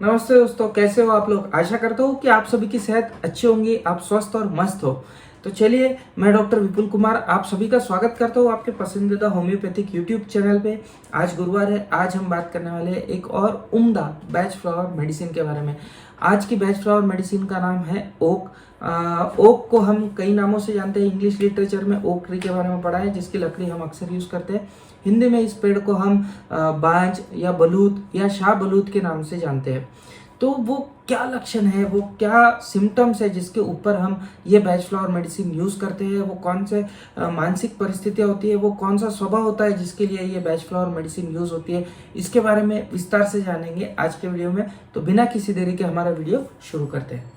नमस्ते दोस्तों, कैसे हो आप लोग। आशा करता हूँ कि आप सभी की सेहत अच्छी होंगी, आप स्वस्थ और मस्त हो। तो चलिए, मैं डॉक्टर विपुल कुमार आप सभी का स्वागत करता हूँ आपके पसंदीदा होम्योपैथिक यूट्यूब चैनल पे। आज गुरुवार है, आज हम बात करने वाले हैं एक और उम्दा बैच फ्लावर मेडिसिन के बारे में। आज की बैच फ्लावर मेडिसिन का नाम है ओक। ओक को हम कई नामों से जानते हैं। इंग्लिश लिटरेचर में ओक ट्री के बारे में पढ़ा है, जिसकी लकड़ी हम अक्सर यूज करते हैं। हिंदी में इस पेड़ को हम बांज या बलूत या शाह बलूत के नाम से जानते हैं। तो वो क्या लक्षण है, वो क्या सिम्टम्स है जिसके ऊपर हम ये बैच फ्लावर मेडिसिन यूज करते हैं, वो कौन से मानसिक परिस्थितियां होती है, वो कौन सा स्वभाव होता है जिसके लिए ये बैच फ्लावर मेडिसिन यूज होती है, इसके बारे में विस्तार से जानेंगे आज के वीडियो में। तो बिना किसी देरी के हमारा वीडियो शुरू करते हैं।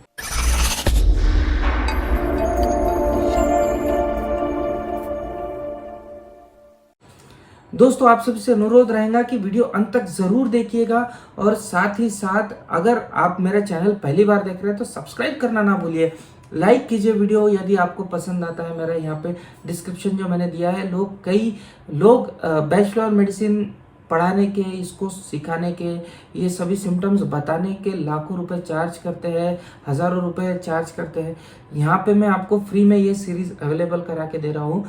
दोस्तों, आप सबसे अनुरोध रहेगा कि वीडियो अंत तक जरूर देखिएगा और साथ ही साथ अगर आप मेरा चैनल पहली बार देख रहे हैं तो सब्सक्राइब करना ना भूलिए। लाइक कीजिए वीडियो यदि आपको पसंद आता है। मेरा यहाँ पे डिस्क्रिप्शन जो मैंने दिया है, कई लोग बैच फ्लावर मेडिसिन पढ़ाने के, इसको सिखाने के, ये सभी सिम्टम्स बताने के लाखों रुपए चार्ज करते हैं, हजारों रुपए चार्ज करते हैं। यहाँ पे मैं आपको फ्री में ये सीरीज अवेलेबल करा के दे रहा हूँ।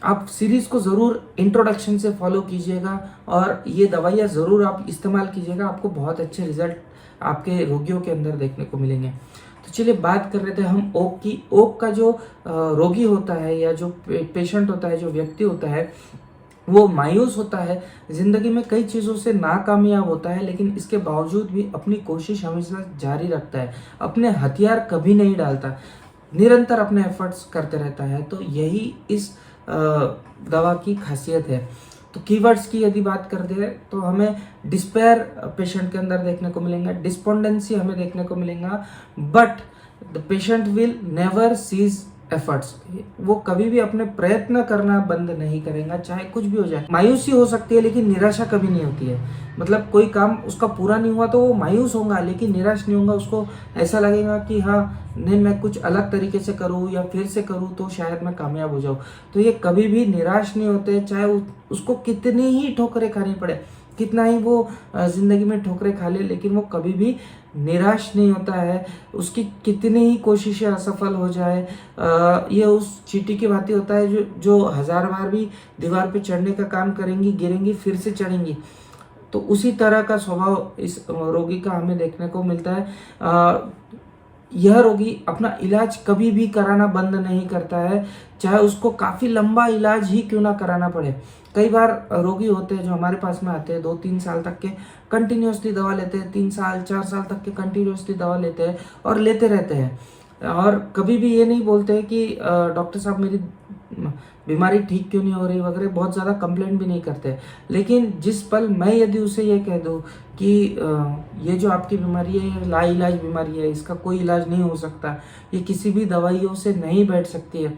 आप सीरीज को जरूर इंट्रोडक्शन से फॉलो कीजिएगा और ये दवाइयाँ जरूर आप इस्तेमाल कीजिएगा। आपको बहुत अच्छे रिजल्ट आपके रोगियों के अंदर देखने को मिलेंगे। तो चलिए, बात कर रहे थे हम ओक की। ओक का जो रोगी होता है या जो पेशेंट होता है, जो व्यक्ति होता है, वो मायूस होता है, जिंदगी में कई चीज़ों से नाकामयाब होता है, लेकिन इसके बावजूद भी अपनी कोशिश हमेशा जारी रखता है, अपने हथियार कभी नहीं डालता, निरंतर अपने एफर्ट्स करते रहता है। तो यही इस दवा की खासियत है। तो कीवर्ड्स की यदि बात करते हैं तो हमें डिस्पेयर पेशेंट के अंदर देखने को मिलेगा, डिस्पोंडेंसी हमें देखने को मिलेगा, but the patient will never cease efforts. वो कभी भी अपने प्रयत्न करना बंद नहीं करेगा, चाहे कुछ भी हो जाए। मायूसी हो सकती है लेकिन निराशा कभी नहीं होती है। मतलब कोई काम उसका पूरा नहीं हुआ तो वो मायूस होगा, लेकिन निराश नहीं होगा। उसको ऐसा लगेगा कि हाँ नहीं, मैं कुछ अलग तरीके से करूँ या फिर से करूँ तो शायद मैं कामयाब हो जाऊँ। तो ये कभी भी निराश नहीं होते, चाहे उसको कितनी ही ठोकरें खानी पड़े, कितना ही वो जिंदगी में ठोकरें खा ले, लेकिन वो कभी भी निराश नहीं होता है। उसकी कितनी ही कोशिशें असफल हो जाए, ये उस चींटी की भांति होता है जो 1000 बार भी दीवार पे चढ़ने का काम करेंगी, गिरेंगी, फिर से चढ़ेंगी। तो उसी तरह का स्वभाव इस रोगी का हमें देखने को मिलता है। यह रोगी अपना इलाज कभी भी कराना बंद नहीं करता है, चाहे उसको काफ़ी लंबा इलाज ही क्यों ना कराना पड़े। कई बार रोगी होते हैं जो हमारे पास में आते हैं, 2-3 साल तक के कंटिन्यूसली दवा लेते हैं, 3 साल 4 साल तक के कंटिन्यूसली दवा लेते हैं और लेते रहते हैं, और कभी भी ये नहीं बोलते हैं कि डॉक्टर साहब मेरी बीमारी ठीक क्यों नहीं हो रही वगैरह, बहुत ज़्यादा कंप्लेंट भी नहीं करते। लेकिन जिस पल मैं यदि उसे ये कह दूँ कि ये जो आपकी बीमारी है ये लाइलाज बीमारी है, इसका कोई इलाज नहीं हो सकता, ये किसी भी दवाइयों से नहीं बैठ सकती है,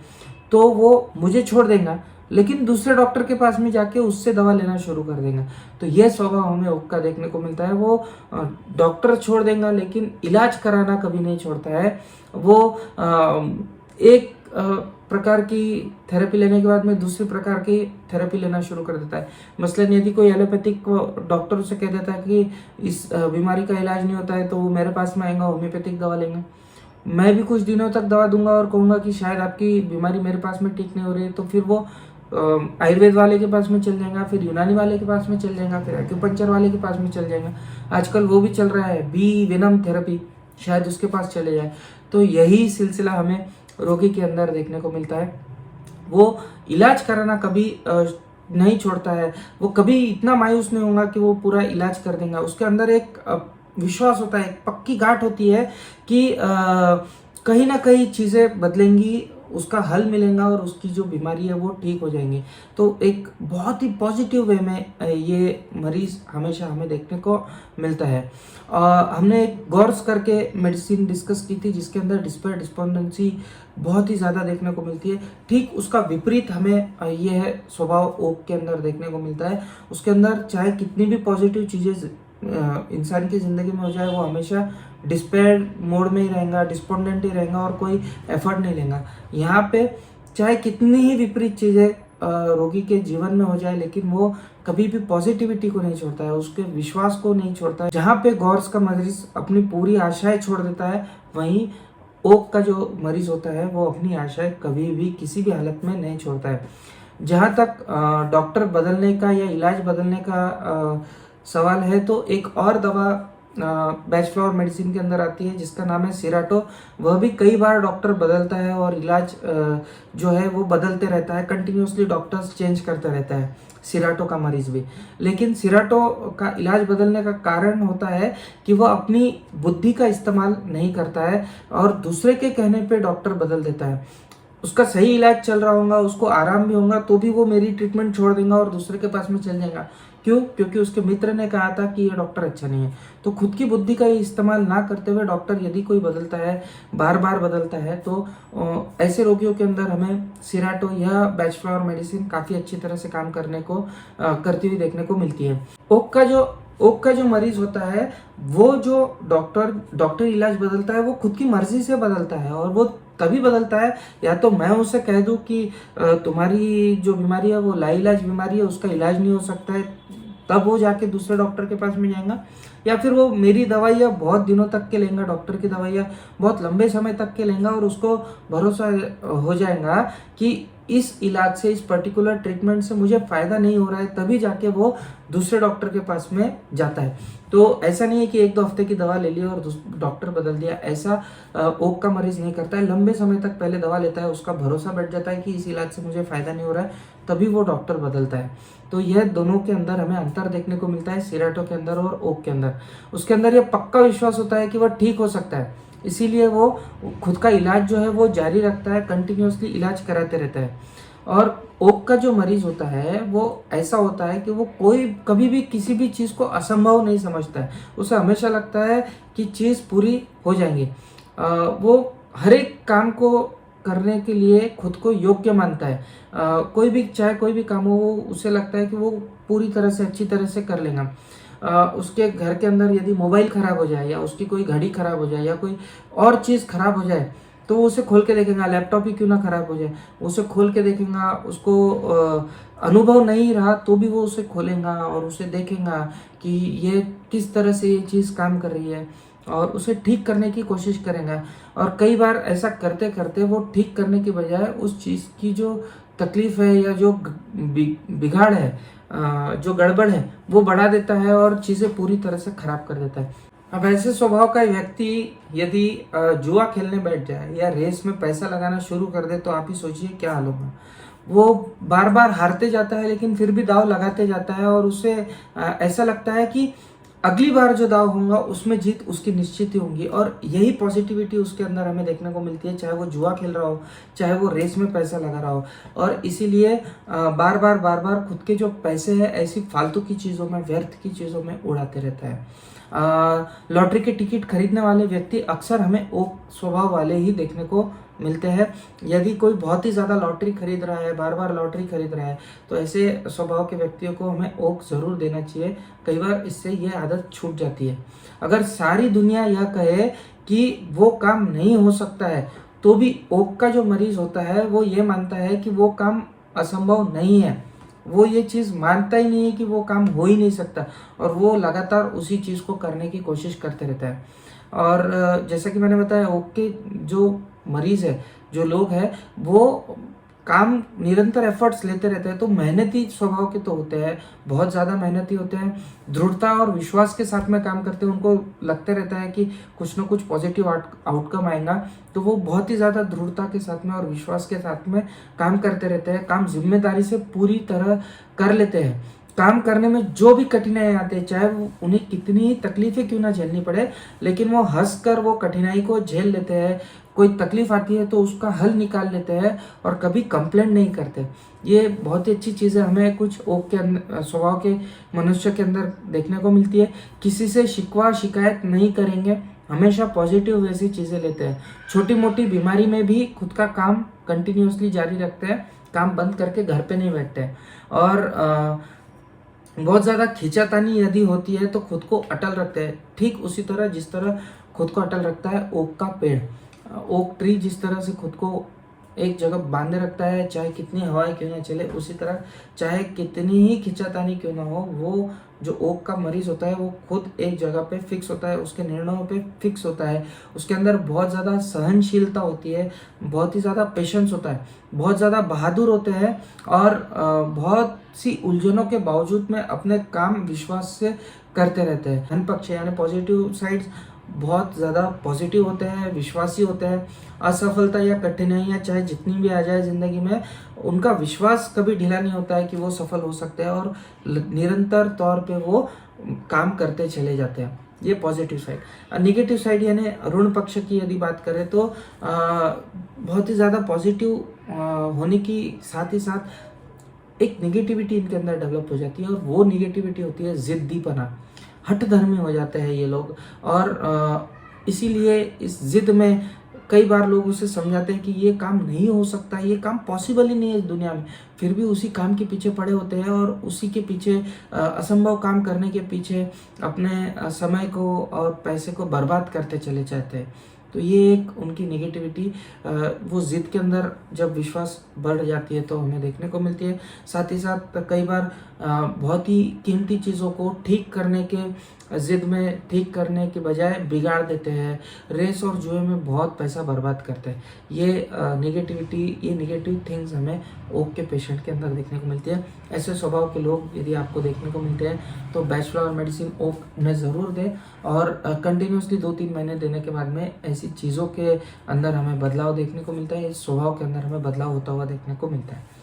तो वो मुझे छोड़ देगा, लेकिन दूसरे डॉक्टर के पास में जाके उससे दवा लेना शुरू कर देगा। तो यह स्वभाव हमें ओक का देखने को मिलता है। वो डॉक्टर छोड़ देगा लेकिन इलाज कराना कभी नहीं छोड़ता है। वो एक प्रकार की थेरेपी लेने के बाद में दूसरी प्रकार की थेरेपी लेना शुरू कर देता है। मसलन यदि कोई एलोपैथिक डॉक्टर उसे कह देता है कि इस बीमारी का इलाज नहीं होता है, तो वो मेरे पास में आएगा, होम्योपैथिक दवा लेंगे। मैं भी कुछ दिनों तक दवा दूंगा और कहूँगा कि शायद आपकी बीमारी मेरे पास में ठीक नहीं हो रही है, तो फिर वो आयुर्वेद वाले के पास में चल जाएगा, फिर यूनानी वाले के पास में चल जाएगा, फिर एक्यूपंक्चर वाले के पास में चल जाएगा। आजकल वो भी चल रहा है, बी वेनम थेरेपी, शायद उसके पास चले जाए। तो यही सिलसिला हमें रोगी के अंदर देखने को मिलता है। वो इलाज कराना कभी नहीं छोड़ता है। वो कभी इतना मायूस नहीं होगा कि वो पूरा इलाज कर देगा। उसके अंदर एक विश्वास होता है, एक पक्की गांठ होती है कि कहीं ना कहीं चीज़ें बदलेंगी, उसका हल मिलेगा और उसकी जो बीमारी है वो ठीक हो जाएंगी। तो एक बहुत ही पॉजिटिव वे में ये मरीज हमेशा हमें देखने को मिलता है। हमने एक गौर्स करके मेडिसिन डिस्कस की थी जिसके अंदर डिस्पेयर डिस्पोंडेंसी बहुत ही ज़्यादा देखने को मिलती है। ठीक उसका विपरीत हमें यह स्वभाव ओक के अंदर देखने को मिलता है। उसके अंदर चाहे कितनी भी पॉजिटिव चीज़ें इंसान की ज़िंदगी में हो जाए, वो हमेशा डिस्पेयर मोड में ही रहेगा, डिस्पोंडेंट ही रहेगा और कोई एफर्ट नहीं लेगा। यहाँ पे चाहे कितनी ही विपरीत चीज़ें रोगी के जीवन में हो जाए, लेकिन वो कभी भी पॉजिटिविटी को नहीं छोड़ता है, उसके विश्वास को नहीं छोड़ता है। जहाँ पे गॉर्स का मरीज अपनी पूरी आशाएं छोड़ देता है, वहीं ओक का जो मरीज होता है वो अपनी आशाएं कभी भी किसी भी हालत में नहीं छोड़ता है। जहाँ तक डॉक्टर बदलने का या इलाज बदलने का सवाल है, तो एक और दवा बैच फ्लावर मेडिसिन के अंदर आती है जिसका नाम है सिराटो। वह भी कई बार डॉक्टर बदलता है और इलाज जो है वो बदलते रहता है, कंटिन्यूसली डॉक्टर्स चेंज करते रहता है सिराटो का मरीज भी। लेकिन सिराटो का इलाज बदलने का कारण होता है कि वह अपनी बुद्धि का इस्तेमाल नहीं करता है और दूसरे के कहने पे डॉक्टर बदल देता है। उसका सही इलाज चल रहा होगा, उसको आराम भी होगा, तो भी वो मेरी ट्रीटमेंट छोड़ देगा और दूसरे के पास में चल जाएगा। क्यों? क्योंकि उसके मित्र ने कहा था कि ये डॉक्टर अच्छा नहीं है। तो खुद की बुद्धि का इस्तेमाल ना करते हुए डॉक्टर यदि कोई बदलता है, बार बार बदलता है, तो ऐसे रोगियों के अंदर हमें सिराटो या बैच फ्लावर मेडिसिन काफ़ी अच्छी तरह से काम करने को करती हुई देखने को मिलती है। ओक का जो मरीज होता है, वो जो डॉक्टर इलाज बदलता है वो खुद की मर्जी से बदलता है, और वो तभी बदलता है या तो मैं उसे कह दूं कि तुम्हारी जो बीमारी है वो लाइलाज बीमारी है, उसका इलाज नहीं हो सकता है, तब वो जाके दूसरे डॉक्टर के पास में जाएगा, या फिर वो मेरी दवाइयाँ बहुत दिनों तक के लेंगे, डॉक्टर की दवाइयाँ बहुत लंबे समय तक के लेंगे और उसको भरोसा हो जाएगा कि इस इलाज से, इस पर्टिकुलर ट्रीटमेंट से मुझे फ़ायदा नहीं हो रहा है, तभी जाके वो दूसरे डॉक्टर के पास में जाता है। तो ऐसा नहीं है कि 1-2 हफ्ते की दवा ले ली और डॉक्टर बदल दिया, ऐसा ओक का मरीज नहीं करता है। लंबे समय तक पहले दवा लेता है, उसका भरोसा बैठ जाता है कि इस इलाज से मुझे फ़ायदा नहीं हो रहा है, तभी वो डॉक्टर बदलता है। तो यह दोनों के अंदर हमें अंतर देखने को मिलता है, सिराटो के अंदर और ओक के अंदर। उसके अंदर ये पक्का विश्वास होता है कि वह ठीक हो सकता है, इसीलिए वो खुद का इलाज जो है वो जारी रखता है, कंटिन्यूसली इलाज कराते रहता है। और ओक का जो मरीज होता है वो ऐसा होता है कि वो कभी भी किसी भी चीज़ को असंभव नहीं समझता है, उसे हमेशा लगता है कि चीज़ पूरी हो जाएंगी। वो हर एक काम को करने के लिए खुद को योग्य मानता है। चाहे कोई भी काम हो, उसे लगता है कि वो पूरी तरह से अच्छी तरह से कर लेगा। उसके घर के अंदर यदि मोबाइल ख़राब हो जाए या उसकी कोई घड़ी ख़राब हो जाए या कोई और चीज़ ख़राब हो जाए, तो वो उसे खोल के देखेगा। लैपटॉप ही क्यों ना ख़राब हो जाए, उसे खोल के देखेगा। उसको अनुभव नहीं रहा तो भी वो उसे खोलेगा और उसे देखेगा कि ये किस तरह से ये चीज़ काम कर रही है, और उसे ठीक करने की कोशिश करेगा। और कई बार ऐसा करते करते वो ठीक करने की बजाय उस चीज़ की जो तकलीफ़ है या जो बिगाड़ है, जो गड़बड़ है, वो बढ़ा देता है और चीज़ें पूरी तरह से ख़राब कर देता है। अब ऐसे स्वभाव का व्यक्ति यदि जुआ खेलने बैठ जाए या रेस में पैसा लगाना शुरू कर दे, तो आप ही सोचिए क्या हाल होगा। वो बार बार हारते जाता है, लेकिन फिर भी दाव लगाते जाता है और उसे ऐसा लगता है कि अगली बार जो दाव होगा उसमें जीत उसकी निश्चित ही होगी। और यही पॉजिटिविटी उसके अंदर हमें देखने को मिलती है, चाहे वो जुआ खेल रहा हो, चाहे वो रेस में पैसा लगा रहा हो। और इसीलिए बार बार खुद के जो पैसे हैं ऐसी फालतू की चीज़ों में, व्यर्थ की चीज़ों में उड़ाते रहता है। लॉटरी के टिकट खरीदने वाले व्यक्ति अक्सर हमें ओक स्वभाव वाले ही देखने को मिलते हैं। यदि कोई बहुत ही ज़्यादा लॉटरी खरीद रहा है, बार बार लॉटरी खरीद रहा है, तो ऐसे स्वभाव के व्यक्तियों को हमें ओक ज़रूर देना चाहिए। कई बार इससे ये आदत छूट जाती है। अगर सारी दुनिया यह कहे कि वो काम नहीं हो सकता है, तो भी ओक का जो मरीज होता है वो ये मानता है कि वो काम असंभव नहीं है। वो ये चीज़ मानता ही नहीं है कि वो काम हो ही नहीं सकता, और वो लगातार उसी चीज़ को करने की कोशिश करते रहता है। और जैसा कि मैंने बताया, ओक के जो मरीज़ है, जो लोग हैं, वो काम निरंतर एफर्ट्स लेते रहते हैं, तो मेहनती स्वभाव के तो होते हैं, बहुत ज़्यादा मेहनती होते हैं, दृढ़ता और विश्वास के साथ में काम करते हैं। उनको लगते रहता है कि कुछ ना कुछ पॉजिटिव आउटकम आएगा, तो वो बहुत ही ज़्यादा दृढ़ता के साथ में और विश्वास के साथ में काम करते रहते हैं। काम जिम्मेदारी से पूरी तरह कर लेते हैं। काम करने में जो भी कठिनाई आते हैं, चाहे वो उन्हें कितनी तकलीफें क्यों ना झेलनी पड़े, लेकिन वो हंसकर वो कठिनाई को झेल लेते हैं। कोई तकलीफ आती है तो उसका हल निकाल लेते हैं और कभी कंप्लेंट नहीं करते। ये बहुत ही अच्छी चीज़ है, हमें कुछ ओक के स्वभाव के मनुष्य के अंदर देखने को मिलती है। किसी से शिकवा शिकायत नहीं करेंगे, हमेशा पॉजिटिव वैसी चीज़ें लेते हैं। छोटी मोटी बीमारी में भी खुद का काम कंटिन्यूसली जारी रखते हैं, काम बंद करके घर पे नहीं बैठते हैं। और बहुत ज़्यादा खींचातानी यदि होती है तो खुद को अटल रखते हैं, ठीक उसी तरह जिस तरह खुद को अटल रखता है ओक का पेड़। ओक ट्री जिस तरह से खुद को एक जगह बांधे रखता है, चाहे कितनी हवाएं क्यों ना चले। उसी तरह चाहे कितनी ही खिंचातानी क्यों ना हो, वो जो ओक का मरीज होता है वो खुद एक जगह पे फिक्स होता है, उसके निर्णयों पे फिक्स होता है। उसके अंदर बहुत ज़्यादा सहनशीलता होती है, बहुत ही ज़्यादा पेशेंस होता है, बहुत ज़्यादा बहादुर होते हैं और बहुत सी उलझनों के बावजूद में अपने काम विश्वास से करते रहते हैं। धन पक्ष यानी पॉजिटिव साइड्स बहुत ज़्यादा पॉजिटिव होते हैं, विश्वासी होते हैं। असफलता या कठिनाइयाँ चाहे जितनी भी आ जाए ज़िंदगी में, उनका विश्वास कभी ढीला नहीं होता है कि वो सफल हो सकते हैं और निरंतर तौर पे वो काम करते चले जाते हैं। ये पॉजिटिव साइड। निगेटिव साइड यानी ऋण पक्ष की यदि बात करें तो बहुत ही ज़्यादा पॉजिटिव होने की साथ ही साथ एक निगेटिविटी इनके अंदर डेवलप हो जाती है, और वो निगेटिविटी होती है जिद्दीपना। हठधर्मी हो जाते हैं ये लोग, और इसीलिए इस जिद में कई बार लोग उसे समझाते हैं कि ये काम नहीं हो सकता, ये काम पॉसिबल ही नहीं है इस दुनिया में, फिर भी उसी काम के पीछे पड़े होते हैं और उसी के पीछे असंभव काम करने के पीछे अपने समय को और पैसे को बर्बाद करते चले जाते हैं। तो ये एक उनकी नेगेटिविटी, वो जिद के अंदर जब विश्वास बढ़ जाती है तो हमें देखने को मिलती है। साथ ही साथ कई बार बहुत ही कीमती चीज़ों को ठीक करने के जिद में ठीक करने के बजाय बिगाड़ देते हैं, रेस और जुए में बहुत पैसा बर्बाद करते हैं। ये नेगेटिविटी, ये नेगेटिव थिंग्स हमें ओक के पेशेंट के अंदर देखने को मिलती है। ऐसे स्वभाव के लोग यदि आपको देखने को मिलते हैं तो बैचलर मेडिसिन ओक उन्हें ज़रूर दें, और कंटिन्यूसली 2-3 महीने देने के बाद में ऐसी चीज़ों के अंदर हमें बदलाव देखने को मिलता है, इस स्वभाव के अंदर हमें बदलाव होता हुआ देखने को मिलता है।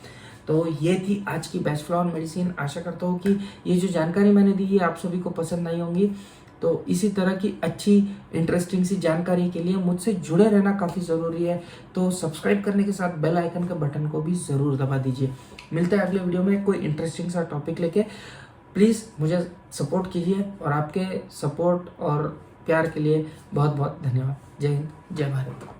तो ये थी आज की बेस्ट फ्लावर मेडिसिन। आशा करता हूँ कि ये जो जानकारी मैंने दी है आप सभी को पसंद आई होंगी। तो इसी तरह की अच्छी इंटरेस्टिंग सी जानकारी के लिए मुझसे जुड़े रहना काफ़ी ज़रूरी है। तो सब्सक्राइब करने के साथ बेल आइकन के बटन को भी ज़रूर दबा दीजिए। मिलते हैं अगले वीडियो में कोई इंटरेस्टिंग सा टॉपिक लेके। प्लीज़ मुझे सपोर्ट कीजिए, और आपके सपोर्ट और प्यार के लिए बहुत बहुत धन्यवाद। जय हिंद, जय भारत।